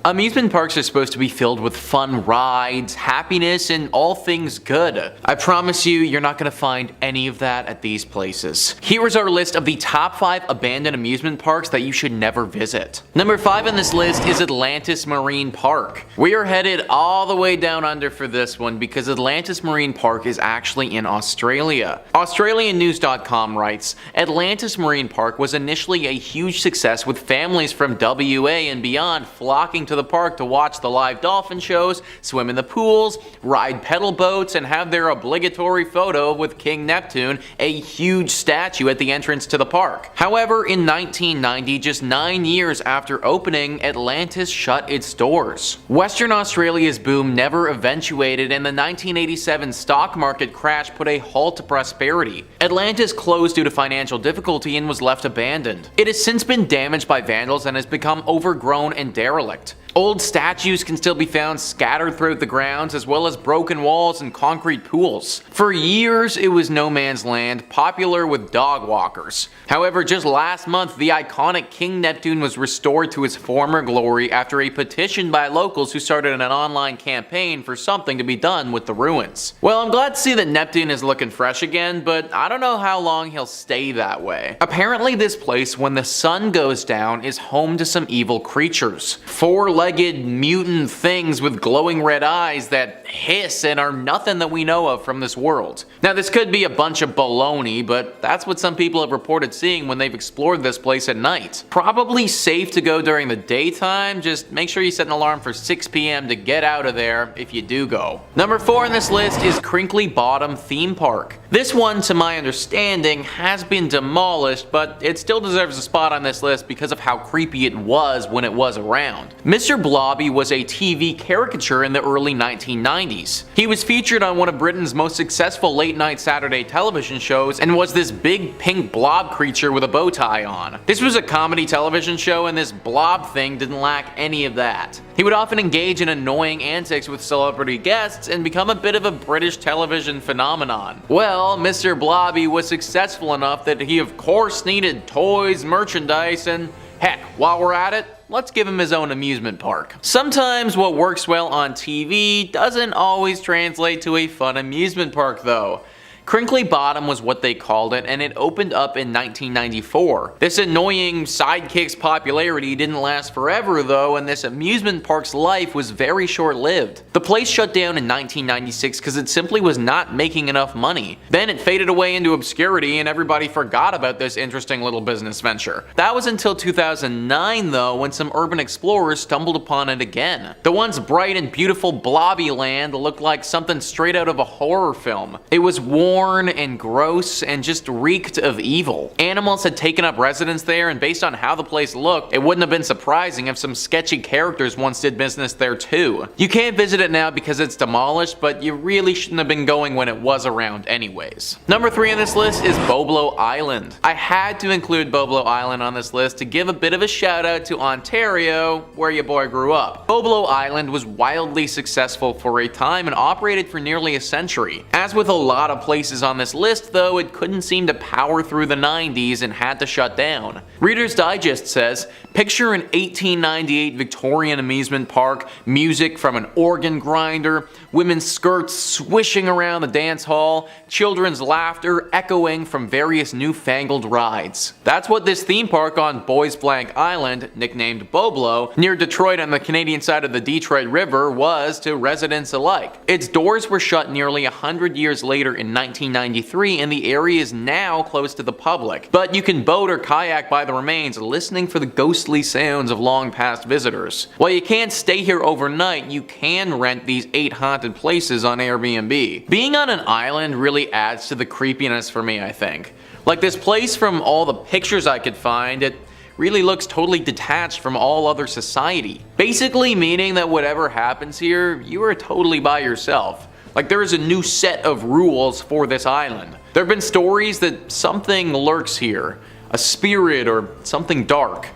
Amusement parks are supposed to be filled with fun rides, happiness, and all things good. I promise you, you're not gonna find any of that at these places. Here is our list of the top 5 abandoned amusement parks that you should never visit. Number 5 on this list is Atlantis Marine Park. We are headed all the way down under for this one because Atlantis Marine Park is actually in Australia. AustralianNews.com writes, Atlantis Marine Park was initially a huge success with families from WA and beyond flocking to the park to watch the live dolphin shows, swim in the pools, ride pedal boats, and have their obligatory photo with King Neptune, a huge statue at the entrance to the park. However, in 1990, just 9 years after opening, Atlantis shut its doors. Western Australia's boom never eventuated, and the 1987 stock market crash put a halt to prosperity. Atlantis closed due to financial difficulty and was left abandoned. It has since been damaged by vandals and has become overgrown and derelict. Old statues can still be found scattered throughout the grounds, as well as broken walls and concrete pools. For years, it was no man's land, popular with dog walkers. However, just last month, the iconic King Neptune was restored to his former glory after a petition by locals who started an online campaign for something to be done with the ruins. Well, I'm glad to see that Neptune is looking fresh again, but I don't know how long he'll stay that way. Apparently, this place, when the sun goes down, is home to some evil creatures. Four-legged mutant things with glowing red eyes that hiss and are nothing that we know of from this world. Now, this could be a bunch of baloney, but that's what some people have reported seeing when they've explored this place at night. Probably safe to go during the daytime, just make sure you set an alarm for 6 p.m. to get out of there if you do go. Number 4 on this list is Crinkly Bottom Theme Park. This one, to my understanding, has been demolished, but it still deserves a spot on this list because of how creepy it was when it was around. Mr. Blobby was a TV caricature in the early 1990s. He was featured on one of Britain's most successful late-night Saturday television shows and was this big pink blob creature with a bow tie on. This was a comedy television show, and this blob thing didn't lack any of that. He would often engage in annoying antics with celebrity guests and become a bit of a British television phenomenon. Well, Mr. Blobby was successful enough that he of course needed toys, merchandise, and heck, while we're at it, let's give him his own amusement park. Sometimes what works well on TV doesn't always translate to a fun amusement park though. Crinkly Bottom was what they called it, and it opened up in 1994. This annoying sidekick's popularity didn't last forever though, and this amusement park's life was very short-lived. The place shut down in 1996 because it simply was not making enough money. Then it faded away into obscurity and everybody forgot about this interesting little business venture. That was until 2009 though, when some urban explorers stumbled upon it again. The once bright and beautiful Blobby Land looked like something straight out of a horror film. It was worn and gross and just reeked of evil. Animals had taken up residence there, and based on how the place looked, it wouldn't have been surprising if some sketchy characters once did business there too. You can't visit it now because it's demolished, but you really shouldn't have been going when it was around anyways. Number 3 on this list is Boblo Island. I had to include Boblo Island on this list to give a bit of a shout out to Ontario, where your boy grew up. Boblo Island was wildly successful for a time and operated for nearly a century. As with a lot of places on this list though, it couldn't seem to power through the 90s and had to shut down. Reader's Digest says, picture an 1898 Victorian amusement park, music from an organ grinder, women's skirts swishing around the dance hall, children's laughter echoing from various newfangled rides. That's what this theme park on Boys Blank Island, nicknamed Boblo, near Detroit on the Canadian side of the Detroit River, was to residents alike. Its doors were shut nearly 100 years later in 1993, and the area is now closed to the public. But you can boat or kayak by the remains, listening for the ghostly sounds of long past visitors. While you can't stay here overnight, you can rent these 8 haunted places on Airbnb. Being on an island really adds to the creepiness for me, I think. Like this place, from all the pictures I could find, it really looks totally detached from all other society. Basically meaning that whatever happens here, you are totally by yourself. Like there is a new set of rules for this island. There have been stories that something lurks here, a spirit or something dark.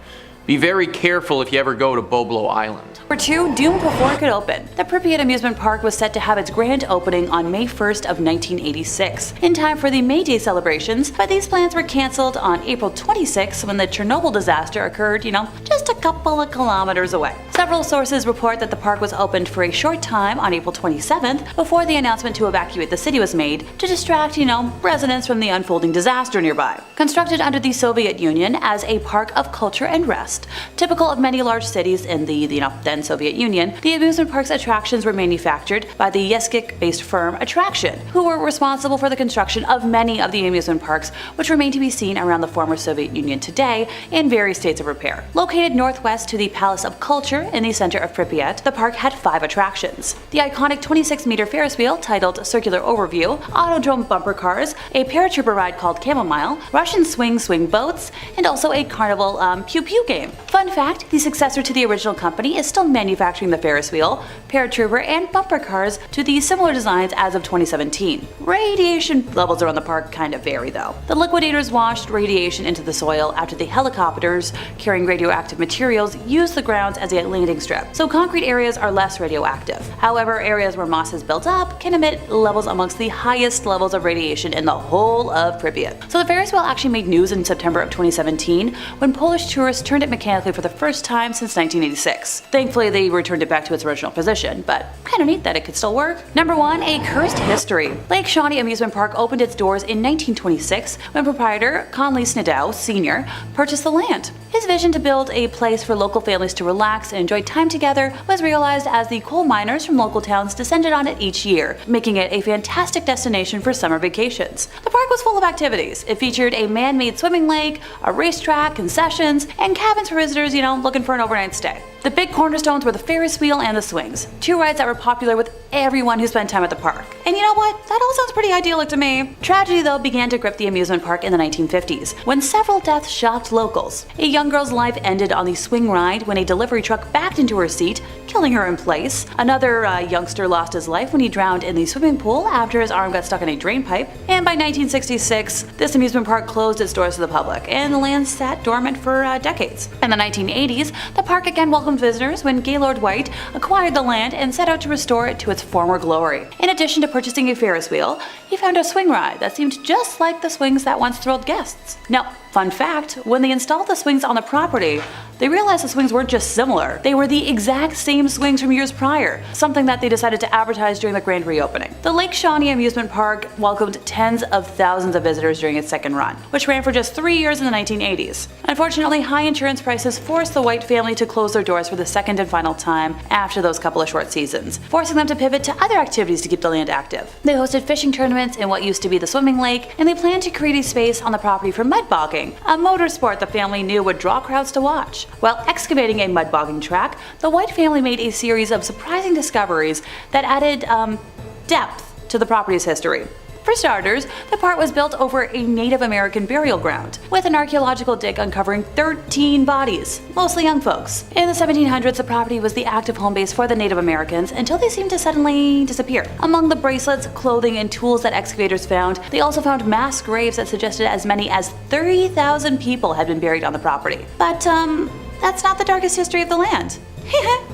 Be very careful if you ever go to Boblo Island. Number 2, doomed before it could open. The Pripyat amusement park was set to have its grand opening on May 1st of 1986, in time for the May Day celebrations, but these plans were cancelled on April 26th when the Chernobyl disaster occurred, just a couple of kilometers away. Several sources report that the park was opened for a short time on April 27th before the announcement to evacuate the city was made to distract, residents from the unfolding disaster nearby. Constructed under the Soviet Union as a park of culture and rest, typical of many large cities in the then Soviet Union, the amusement park's attractions were manufactured by the Yeskik-based firm Attraction, who were responsible for the construction of many of the amusement parks which remain to be seen around the former Soviet Union today in various states of repair. Located northwest to the Palace of Culture in the center of Pripyat, the park had 5 attractions. The iconic 26-meter Ferris wheel titled Circular Overview, Autodrome bumper cars, a paratrooper ride called Chamomile, Russian swing boats, and also a carnival Pew Pew game. Fun fact, the successor to the original company is still manufacturing the Ferris wheel, paratrooper, and bumper cars to the similar designs as of 2017. Radiation levels around the park kind of vary though. The liquidators washed radiation into the soil after the helicopters carrying radioactive materials used the grounds as a landing strip, so concrete areas are less radioactive. However, areas where moss has built up can emit levels amongst the highest levels of radiation in the whole of Pripyat. So the Ferris wheel actually made news in September of 2017 when Polish tourists turned it mechanically for the first time since 1986. Thankfully, they returned it back to its original position, but kinda neat that it could still work. Number 1. A cursed history. Lake Shawnee Amusement Park opened its doors in 1926 when proprietor Conley Snidow Sr. purchased the land. His vision to build a place for local families to relax and enjoy time together was realized as the coal miners from local towns descended on it each year, making it a fantastic destination for summer vacations. The park was full of activities. It featured a man-made swimming lake, a racetrack, concessions, and cabins for visitors, looking for an overnight stay. The big cornerstones were the Ferris wheel and the swings, 2 rides that were popular with everyone who spent time at the park. And you know what? That all sounds pretty idyllic to me. Tragedy, though, began to grip the amusement park in the 1950s, when several deaths shocked locals. A young girl's life ended on the swing ride when a delivery truck backed into her seat, killing her in place. Another youngster lost his life when he drowned in the swimming pool after his arm got stuck in a drain pipe. And by 1966, this amusement park closed its doors to the public, and the land sat dormant for decades. In the 1980s, the park again welcomed visitors when Gaylord White acquired the land and set out to restore it to its former glory. In addition to purchasing a Ferris wheel, he found a swing ride that seemed just like the swings that once thrilled guests. Now, fun fact, when they installed the swings on the property, they realized the swings weren't just similar, they were the exact same swings from years prior, something that they decided to advertise during the grand reopening. The Lake Shawnee Amusement Park welcomed tens of thousands of visitors during its second run, which ran for just 3 years in the 1980s. Unfortunately, high insurance prices forced the White family to close their doors for the second and final time after those couple of short seasons, forcing them to pivot to other activities to keep the land active. They hosted fishing tournaments in what used to be the swimming lake, and they planned to create a space on the property for mud bogging, a motorsport the family knew would draw crowds to watch. While excavating a mud bogging track, the White family made a series of surprising discoveries that added depth to the property's history. For starters, the park was built over a Native American burial ground, with an archaeological dig uncovering 13 bodies, mostly young folks. In the 1700s, the property was the active home base for the Native Americans until they seemed to suddenly disappear. Among the bracelets, clothing, and tools that excavators found, they also found mass graves that suggested as many as 30,000 people had been buried on the property. But, that's not the darkest history of the land.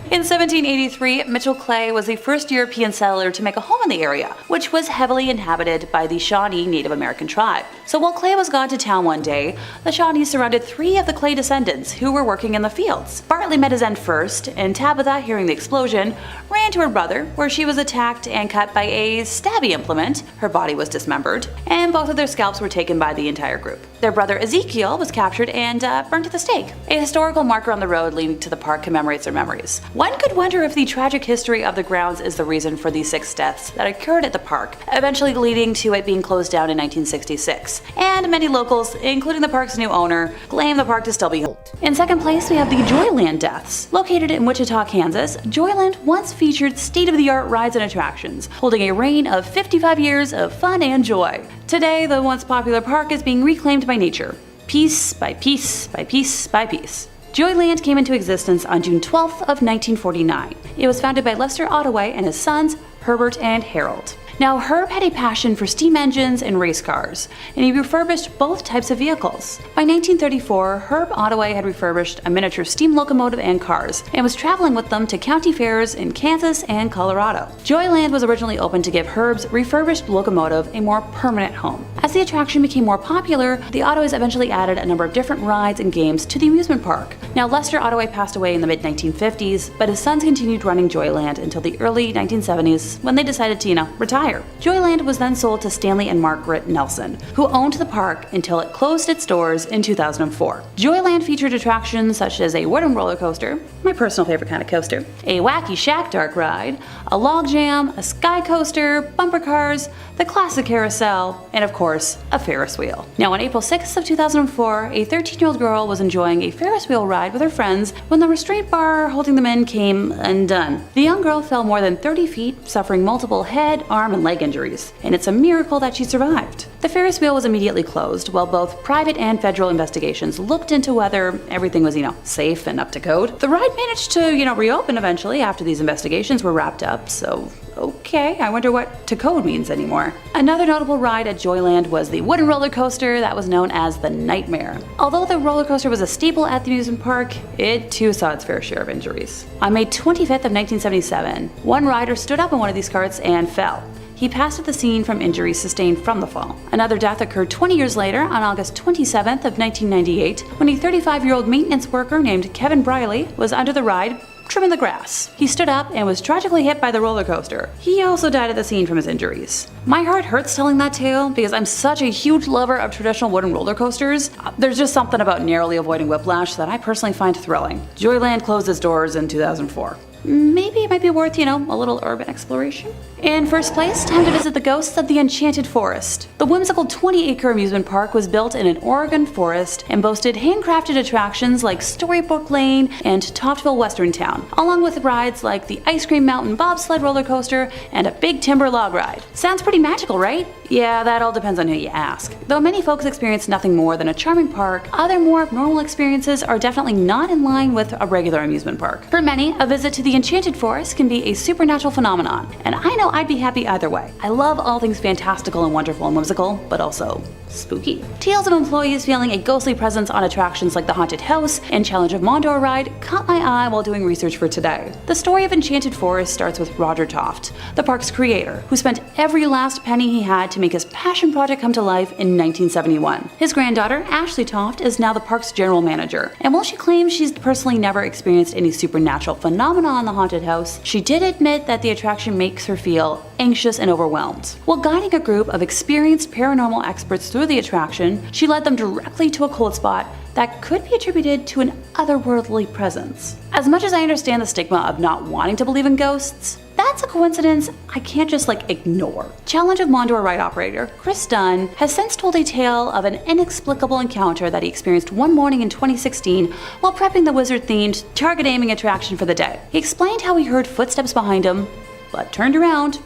In 1783, Mitchell Clay was the first European settler to make a home in the area, which was heavily inhabited by the Shawnee Native American tribe. So while Clay was gone to town one day, the Shawnees surrounded 3 of the Clay descendants who were working in the fields. Bartley met his end first, and Tabitha, hearing the explosion, ran to her brother, where she was attacked and cut by a stabby implement. Her body was dismembered, and both of their scalps were taken by the entire group. Their brother Ezekiel was captured and burned at the stake. A historical marker on the road leading to the park commemorates their memories. One could wonder if the tragic history of the grounds is the reason for the 6 deaths that occurred at the park, eventually leading to it being closed down in 1966. And many locals, including the park's new owner, claim the park to still be whole. In second place, we have the Joyland deaths. Located in Wichita, Kansas, Joyland once featured state-of-the-art rides and attractions, holding a reign of 55 years of fun and joy. Today, the once popular park is being reclaimed by nature, piece by piece by piece by piece. Joyland came into existence on June 12th of 1949. It was founded by Lester Ottaway and his sons, Herbert and Harold. Now, Herb had a passion for steam engines and race cars, and he refurbished both types of vehicles. By 1934, Herb Ottaway had refurbished a miniature steam locomotive and cars, and was traveling with them to county fairs in Kansas and Colorado. Joyland was originally opened to give Herb's refurbished locomotive a more permanent home. As the attraction became more popular, the Ottoways eventually added a number of different rides and games to the amusement park. Now, Lester Ottaway passed away in the mid-1950s, but his sons continued running Joyland until the early 1970s when they decided to, retire. Joyland was then sold to Stanley and Margaret Nelson, who owned the park until it closed its doors in 2004. Joyland featured attractions such as a wooden roller coaster, my personal favorite kind of coaster, a wacky Shack Dark ride, a log jam, a sky coaster, bumper cars, the classic carousel, and of course, a Ferris wheel. Now, on April 6th of 2004, a 13-year-old girl was enjoying a Ferris wheel ride with her friends when the restraint bar holding them in came undone. The young girl fell more than 30 feet, suffering multiple head, arm, and leg injuries, and it's a miracle that she survived. The Ferris wheel was immediately closed, while both private and federal investigations looked into whether everything was, safe and up to code. The ride managed to, reopen eventually after these investigations were wrapped up, so okay, I wonder what to code means anymore. Another notable ride at Joyland was the wooden roller coaster that was known as the Nightmare. Although the roller coaster was a staple at the amusement park, it too saw its fair share of injuries. On May 25th of 1977, one rider stood up in one of these carts and fell. He passed at the scene from injuries sustained from the fall. Another death occurred 20 years later on August 27th of 1998 when a 35-year-old maintenance worker named Kevin Briley was under the ride trimming the grass. He stood up and was tragically hit by the roller coaster. He also died at the scene from his injuries. My heart hurts telling that tale because I'm such a huge lover of traditional wooden roller coasters. There's just something about narrowly avoiding whiplash that I personally find thrilling. Joyland closed its doors in 2004. Maybe it might be worth, a little urban exploration. In first place, time to visit the ghosts of the Enchanted Forest. The whimsical 20-acre amusement park was built in an Oregon forest and boasted handcrafted attractions like Storybook Lane and Toftville Western Town, along with rides like the Ice Cream Mountain bobsled roller coaster and a big timber log ride. Sounds pretty magical, right? Yeah, that all depends on who you ask. Though many folks experience nothing more than a charming park, other more normal experiences are definitely not in line with a regular amusement park. For many, a visit to the Enchanted Forest can be a supernatural phenomenon, and I know I'd be happy either way. I love all things fantastical and wonderful and whimsical, but also spooky. Tales of employees feeling a ghostly presence on attractions like the Haunted House and Challenge of Mondor ride caught my eye while doing research for today. The story of Enchanted Forest starts with Roger Toft, the park's creator, who spent every last penny he had to make his passion project come to life in 1971. His granddaughter, Ashley Toft, is now the park's general manager, and while she claims she's personally never experienced any supernatural phenomena on the Haunted House, she did admit that the attraction makes her feel anxious and overwhelmed. While guiding a group of experienced paranormal experts through the attraction, she led them directly to a cold spot that could be attributed to an otherworldly presence. As much as I understand the stigma of not wanting to believe in ghosts, that's a coincidence I can't just ignore. Challenge of Mondor ride operator Chris Dunn has since told a tale of an inexplicable encounter that he experienced one morning in 2016 while prepping the wizard-themed target aiming attraction for the day. He explained how he heard footsteps behind him, but turned around.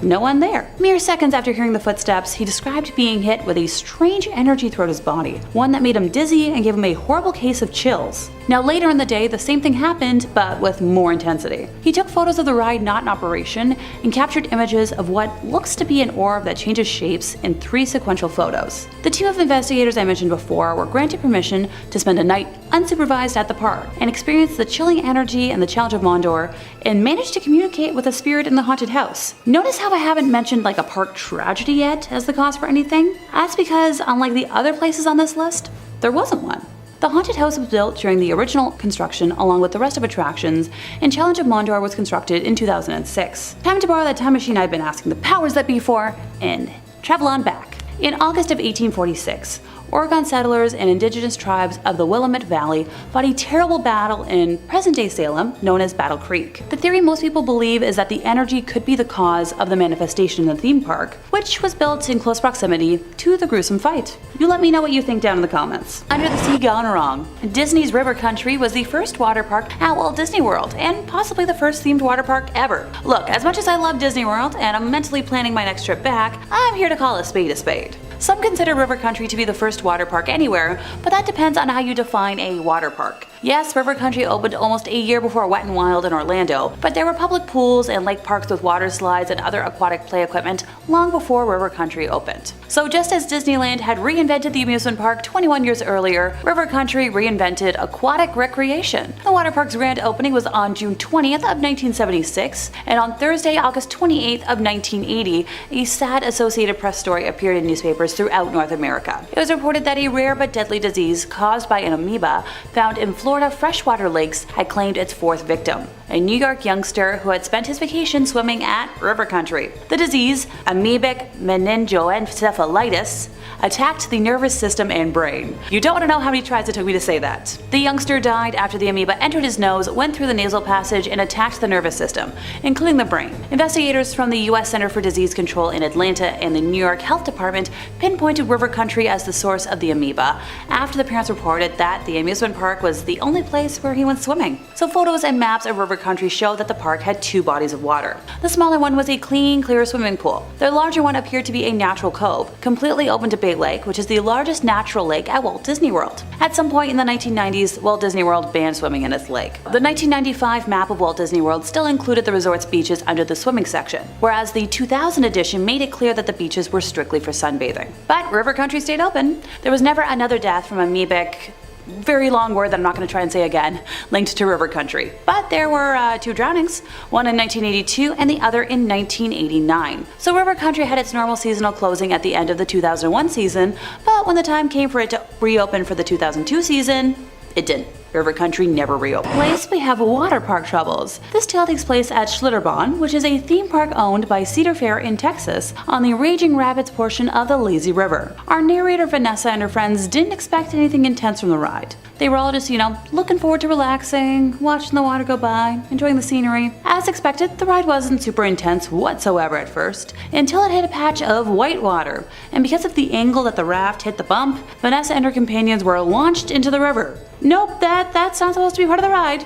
No one there. Mere seconds after hearing the footsteps, he described being hit with a strange energy throughout his body, one that made him dizzy and gave him a horrible case of chills. Now later in the day, the same thing happened, but with more intensity. He took photos of the ride not in operation and captured images of what looks to be an orb that changes shapes in 3 sequential photos. The team of investigators I mentioned before were granted permission to spend a night unsupervised at the park and experience the chilling energy and the Challenge of Mondor and managed to communicate with a spirit in the haunted house. Notice how I haven't mentioned a park tragedy yet as the cause for anything? That's because, unlike the other places on this list, there wasn't one. The haunted house was built during the original construction along with the rest of attractions, and Challenge of Mondor was constructed in 2006. Time to borrow that time machine I've been asking the powers that be for, and travel on back. In August of 1846, Oregon settlers and indigenous tribes of the Willamette Valley fought a terrible battle in present-day Salem, known as Battle Creek. The theory most people believe is that the energy could be the cause of the manifestation in the theme park, which was built in close proximity to the gruesome fight. You let me know what you think down in the comments. Under the Sea Gone Wrong. Disney's River Country was the first water park at Walt Disney World, and possibly the first themed water park ever. Look, as much as I love Disney World and I'm mentally planning my next trip back, I'm here to call a spade a spade. Some consider River Country to be the first water park anywhere, but that depends on how you define a water park. Yes, River Country opened almost a year before Wet n Wild in Orlando, but there were public pools and lake parks with water slides and other aquatic play equipment long before River Country opened. So just as Disneyland had reinvented the amusement park 21 years earlier, River Country reinvented aquatic recreation. The water park's grand opening was on June 20th of 1976, and on Thursday, August 28th of 1980, a sad Associated Press story appeared in newspapers throughout North America. It was reported that a rare but deadly disease caused by an amoeba found in Florida freshwater lakes had claimed its fourth victim, a New York youngster who had spent his vacation swimming at River Country. The disease, amoebic meningoencephalitis, attacked the nervous system and brain. You don't want to know how many tries it took me to say that. The youngster died after the amoeba entered his nose, went through the nasal passage, and attacked the nervous system, including the brain. Investigators from the U.S. Center for Disease Control in Atlanta and the New York Health Department pinpointed River Country as the source of the amoeba after the parents reported that the amusement park was the only place where he went swimming. So photos and maps of River Country show that the park had two bodies of water. The smaller one was a clean, clear swimming pool. The larger one appeared to be a natural cove, completely open to Bay Lake, which is the largest natural lake at Walt Disney World. At some point in the 1990s, Walt Disney World banned swimming in its lake. The 1995 map of Walt Disney World still included the resort's beaches under the swimming section, whereas the 2000 edition made it clear that the beaches were strictly for sunbathing. But River Country stayed open. There was never another death from amoebic, very long word that I'm not going to try and say again, linked to River Country. But there were two drownings, one in 1982 and the other in 1989. So River Country had its normal seasonal closing at the end of the 2001 season, but when the time came for it to reopen for the 2002 season, it didn't. River Country never reopened. Place we have water park troubles. This tale takes place at Schlitterbahn, which is a theme park owned by Cedar Fair in Texas on the Raging Rapids portion of the Lazy River. Our narrator Vanessa and her friends didn't expect anything intense from the ride. They were all just, looking forward to relaxing, watching the water go by, enjoying the scenery. As expected, the ride wasn't super intense whatsoever at first, until it hit a patch of white water, and because of the angle that the raft hit the bump, Vanessa and her companions were launched into the river. Nope, that's not supposed to be part of the ride.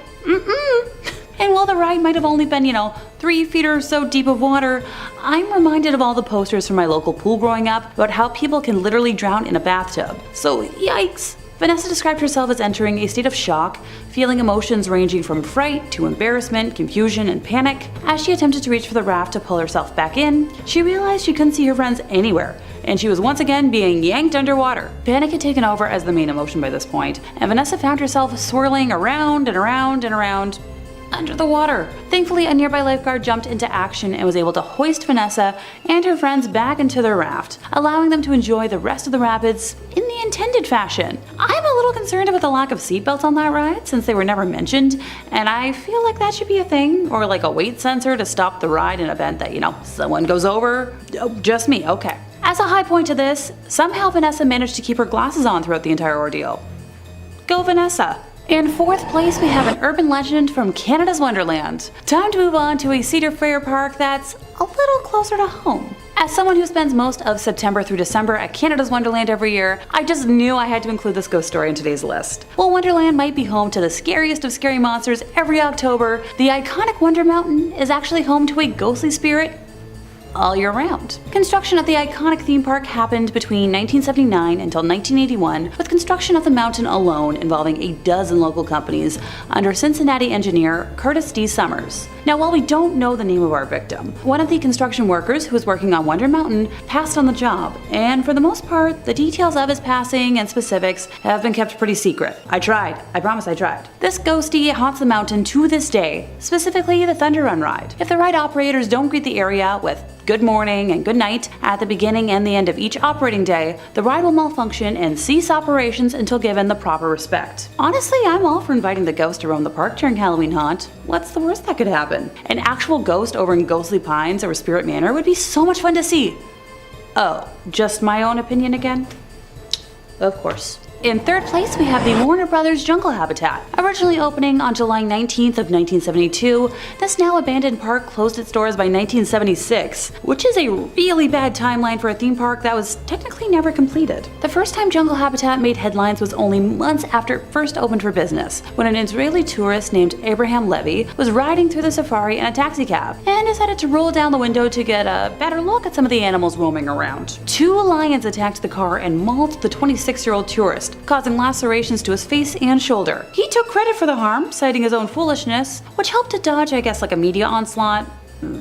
And while the ride might have only been, 3 feet or so deep of water, I'm reminded of all the posters from my local pool growing up about how people can literally drown in a bathtub. So yikes! Vanessa described herself as entering a state of shock, feeling emotions ranging from fright to embarrassment, confusion, and panic. As she attempted to reach for the raft to pull herself back in, she realized she couldn't see her friends anywhere, and she was once again being yanked underwater. Panic had taken over as the main emotion by this point, and Vanessa found herself swirling around and around and around under the water. Thankfully, a nearby lifeguard jumped into action and was able to hoist Vanessa and her friends back into their raft, allowing them to enjoy the rest of the rapids in the intended fashion. I'm a little concerned about the lack of seatbelts on that ride since they were never mentioned, and I feel like that should be a thing, or like a weight sensor to stop the ride in event that, someone goes over. Oh, just me, okay. As a high point to this, somehow Vanessa managed to keep her glasses on throughout the entire ordeal. Go Vanessa! In fourth place, we have an urban legend from Canada's Wonderland. Time to move on to a Cedar Fair park that's a little closer to home. As someone who spends most of September through December at Canada's Wonderland every year, I just knew I had to include this ghost story in today's list. While Wonderland might be home to the scariest of scary monsters every October, the iconic Wonder Mountain is actually home to a ghostly spirit all year round. Construction of the iconic theme park happened between 1979 until 1981, with construction of the mountain alone involving a dozen local companies under Cincinnati engineer Curtis D. Summers. Now, while we don't know the name of our victim, one of the construction workers who was working on Wonder Mountain passed on the job, and for the most part, the details of his passing and specifics have been kept pretty secret. I tried. I promise I tried. This ghostie haunts the mountain to this day, specifically the Thunder Run ride. If the ride operators don't greet the area with good morning and good night at the beginning and the end of each operating day, the ride will malfunction and cease operations until given the proper respect. Honestly, I'm all for inviting the ghost to roam the park during Halloween haunt. What's the worst that could happen? An actual ghost over in Ghostly Pines or Spirit Manor would be so much fun to see. Oh, just my own opinion again? Of course. In third place, we have the Warner Brothers Jungle Habitat. Originally opening on July 19th of 1972, this now abandoned park closed its doors by 1976, which is a really bad timeline for a theme park that was technically never completed. The first time Jungle Habitat made headlines was only months after it first opened for business, when an Israeli tourist named Abraham Levy was riding through the safari in a taxicab and decided to roll down the window to get a better look at some of the animals roaming around. 2 lions attacked the car and mauled the 26-year-old tourist, causing lacerations to his face and shoulder. He took credit for the harm, citing his own foolishness, which helped to dodge, I guess, like a media onslaught.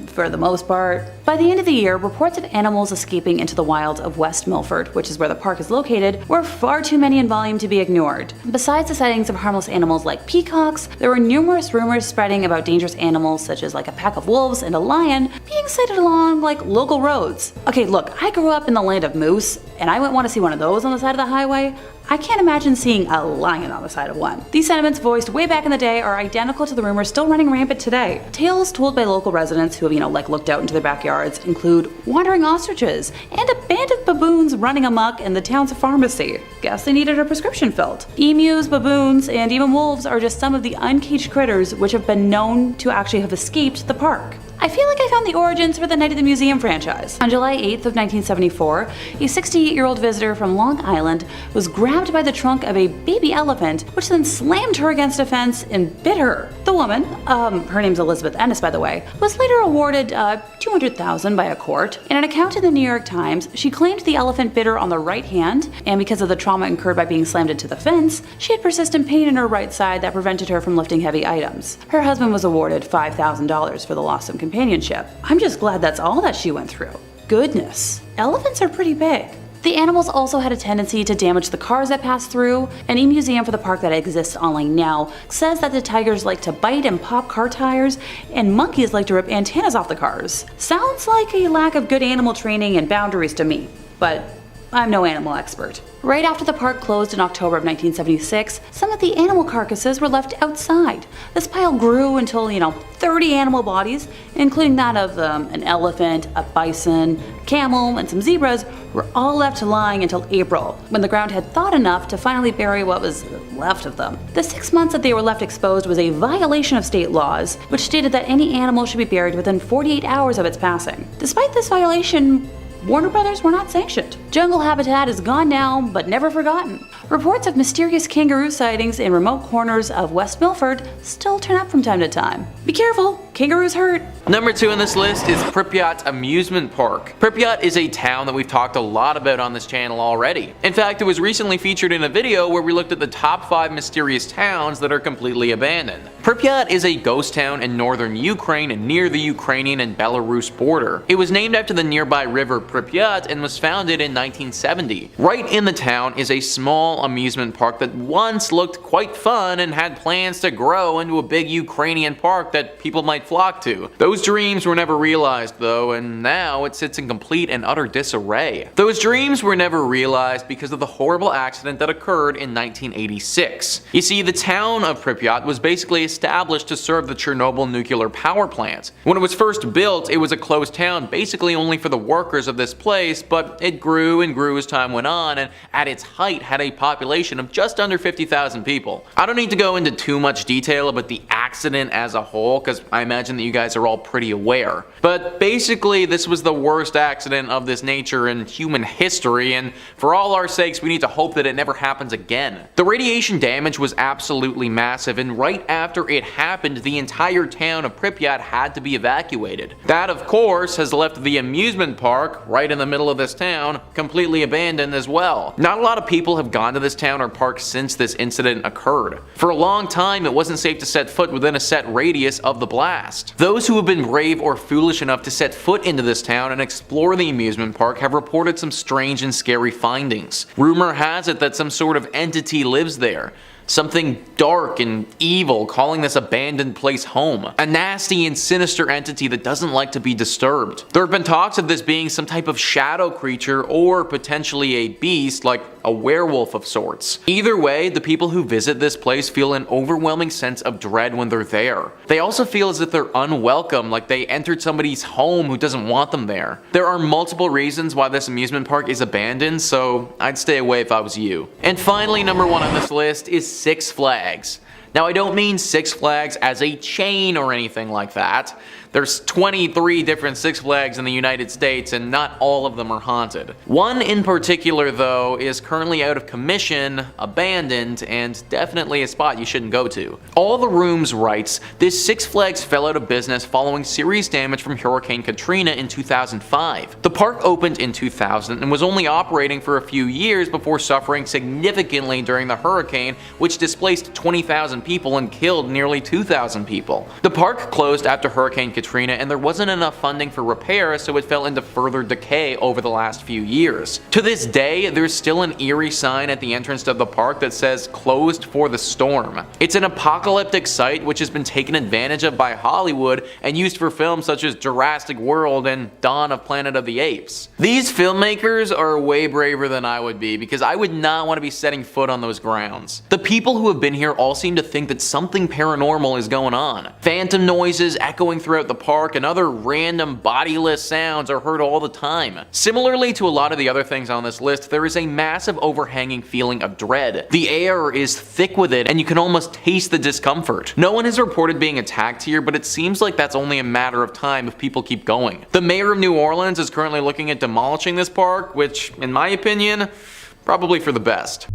For the most part. By the end of the year, reports of animals escaping into the wilds of West Milford, which is where the park is located, were far too many in volume to be ignored. Besides the sightings of harmless animals like peacocks, there were numerous rumors spreading about dangerous animals such as like a pack of wolves and a lion being sighted along like local roads. Okay, look, I grew up in the land of moose, and I wouldn't want to see one of those on the side of the highway. I can't imagine seeing a lion on the side of one. These sentiments voiced way back in the day are identical to the rumors still running rampant today. Tales told by local residents who have, like looked out into their backyards include wandering ostriches and a band of baboons running amok in the town's pharmacy. Guess they needed a prescription filled. Emus, baboons, and even wolves are just some of the uncaged critters which have been known to actually have escaped the park. I feel like I found the origins for the Night at the Museum franchise. On July 8th of 1974, a 68-year-old visitor from Long Island was grabbed by the trunk of a baby elephant, which then slammed her against a fence and bit her. The woman, her name's Elizabeth Ennis by the way, was later awarded $200,000 by a court. In an account in the New York Times, she claimed the elephant bit her on the right hand, and because of the trauma incurred by being slammed into the fence, she had persistent pain in her right side that prevented her from lifting heavy items. Her husband was awarded $5,000 for the loss of companionship. I'm just glad that's all that she went through. Goodness, elephants are pretty big. The animals also had a tendency to damage the cars that passed through. An e-museum for the park that exists online now says that the tigers like to bite and pop car tires, and monkeys like to rip antennas off the cars. Sounds like a lack of good animal training and boundaries to me, but I'm no animal expert. Right after the park closed in October of 1976, some of the animal carcasses were left outside. This pile grew until, 30 animal bodies, including that of an elephant, a bison, a camel, and some zebras, were all left lying until April, when the ground had thawed enough to finally bury what was left of them. The 6 months that they were left exposed was a violation of state laws, which stated that any animal should be buried within 48 hours of its passing. Despite this violation, Warner Brothers were not sanctioned. Jungle Habitat is gone now, but never forgotten. Reports of mysterious kangaroo sightings in remote corners of West Milford still turn up from time to time. Be careful, kangaroos hurt. Number 2 on this list is Pripyat Amusement Park. Pripyat is a town that we've talked a lot about on this channel already. In fact, it was recently featured in a video where we looked at the top 5 mysterious towns that are completely abandoned. Pripyat is a ghost town in northern Ukraine near the Ukrainian and Belarus border. It was named after the nearby river Pripyat and was founded in 1970. Right in the town is a small amusement park that once looked quite fun and had plans to grow into a big Ukrainian park that people might flock to. Those dreams were never realized though, and now it sits in complete and utter disarray. Those dreams were never realized because of the horrible accident that occurred in 1986. You see, the town of Pripyat was basically established to serve the Chernobyl nuclear power plant. When it was first built, it was a closed town basically only for the workers of this place, but it grew and grew as time went on, and at its height had a population of just under 50,000 people. I don't need to go into too much detail about the accident as a whole, because I imagine that you guys are all pretty aware. But basically, this was the worst accident of this nature in human history, and for all our sakes, we need to hope that it never happens again. The radiation damage was absolutely massive, and right after it happened, the entire town of Pripyat had to be evacuated. That, of course, has left the amusement park, right in the middle of this town, completely abandoned as well. Not a lot of people have gone to this town or park since this incident occurred. For a long time, it wasn't safe to set foot within a set radius of the blast. Those who have been brave or foolish enough to set foot into this town and explore the amusement park have reported some strange and scary findings. Rumor has it that some sort of entity lives there. Something dark and evil calling this abandoned place home. A nasty and sinister entity that doesn't like to be disturbed. There have been talks of this being some type of shadow creature or potentially a beast like a werewolf of sorts. Either way, the people who visit this place feel an overwhelming sense of dread when they're there. They also feel as if they're unwelcome, like they entered somebody's home who doesn't want them there. There are multiple reasons why this amusement park is abandoned, so I'd stay away if I was you. And finally, number 1 on this list is Six Flags. Now, I don't mean Six Flags as a chain or anything like that. There's 23 different Six Flags in the United States and not all of them are haunted. One in particular though is currently out of commission, abandoned, and definitely a spot you shouldn't go to. All the Rooms writes, this Six Flags fell out of business following serious damage from Hurricane Katrina in 2005. The park opened in 2000 and was only operating for a few years before suffering significantly during the hurricane, which displaced 20,000 people and killed nearly 2,000 people. The park closed after Hurricane Katrina and there wasn't enough funding for repairs, so it fell into further decay over the last few years. To this day, there's still an eerie sign at the entrance to the park that says closed for the storm. It's an apocalyptic site which has been taken advantage of by Hollywood and used for films such as Jurassic World and Dawn of Planet of the Apes. These filmmakers are way braver than I would be because I would not want to be setting foot on those grounds. The people who have been here all seem to think that something paranormal is going on. Phantom noises echoing throughout the park and other random bodiless sounds are heard all the time. Similarly to a lot of the other things on this list, there is a massive overhanging feeling of dread. The air is thick with it and you can almost taste the discomfort. No one has reported being attacked here, but it seems like that's only a matter of time if people keep going. The mayor of New Orleans is currently looking at demolishing this park, which, in my opinion, probably for the best.